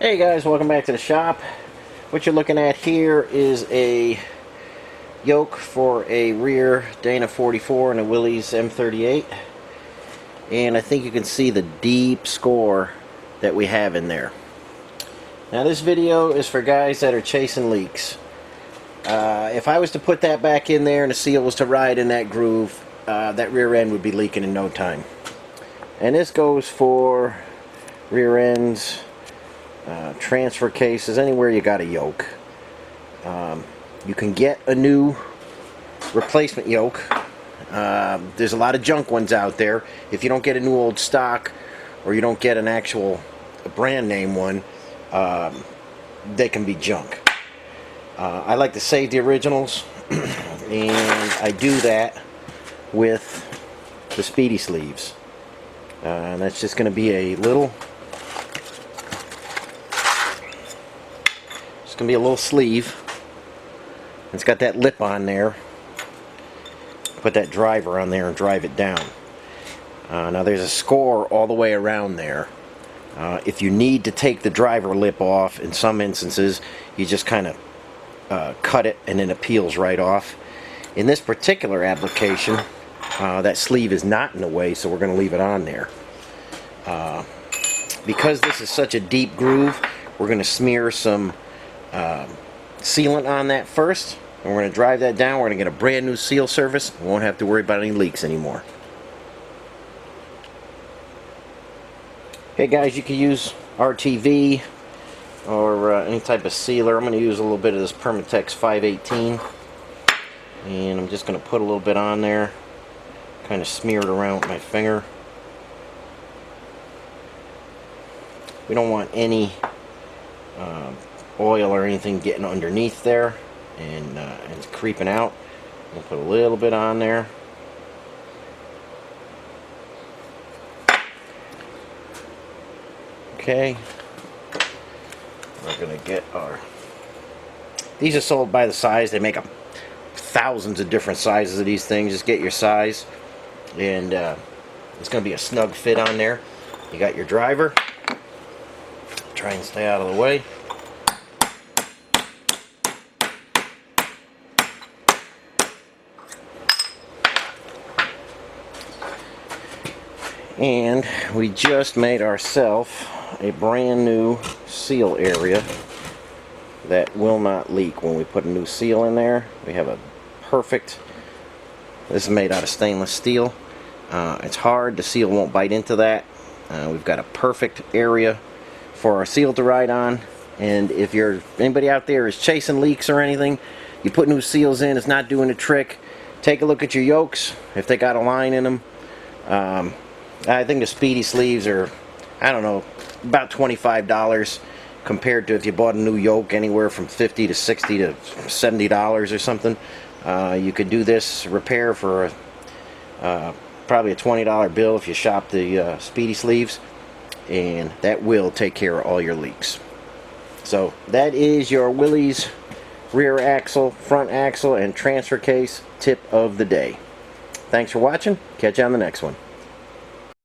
Hey guys, welcome back to the shop. What you're looking at here is a yoke for a rear Dana 44 and a Willys M38, and I think you can see the deep score that we have in there. Now this video is for guys that are chasing leaks. If I was to put that back in there and the seal was to ride in that groove, that rear end would be leaking in no time. And this goes for rear ends, transfer cases, anywhere you got a yoke. You can get a new replacement yoke. There's a lot of junk ones out there. If you don't get a new old stock, or you don't get an actual brand name one, they can be junk. I like to save the originals, and I do that with the Speedi Sleeves. And that's just going to be a little Gonna be a little sleeve. It's got that lip on there. Put that driver on there and drive it down. Now there's a score all the way around there. If you need to take the driver lip off, in some instances you just kind of cut it and then it peels right off. In this particular application, that sleeve is not in the way, so we're going to leave it on there. Because this is such a deep groove, we're going to smear some sealant on that first, and we're going to drive that down. We're going to get a brand new seal surface. We won't have to worry about any leaks anymore. Okay guys, you can use RTV or any type of sealer. I'm going to use a little bit of this Permatex 518, and I'm just going to put a little bit on there, kind of smear it around with my finger. We don't want any oil or anything getting underneath there and it's creeping out. We'll put a little bit on there. Okay, we're gonna get our, these are sold by the size. They make up thousands of different sizes of these things. Just get your size, and it's gonna be a snug fit on there. You got your driver. Try and stay out of the way. And we just made ourselves a brand new seal area that will not leak when we put a new seal in there. We have a perfect, this is made out of stainless steel. It's hard, the seal won't bite into that. We've got a perfect area for our seal to ride on. And if anybody out there is chasing leaks or anything, you put new seals in, it's not doing the trick. Take a look at your yokes, if they got a line in them. I think the Speedi Sleeves are, I don't know, about $25 compared to if you bought a new yoke, anywhere from $50 to $60 to $70 or something. You could do this repair for probably a $20 bill if you shop the Speedi Sleeves, and that will take care of all your leaks. So that is your Willys rear axle, front axle, and transfer case tip of the day. Thanks for watching. Catch you on the next one.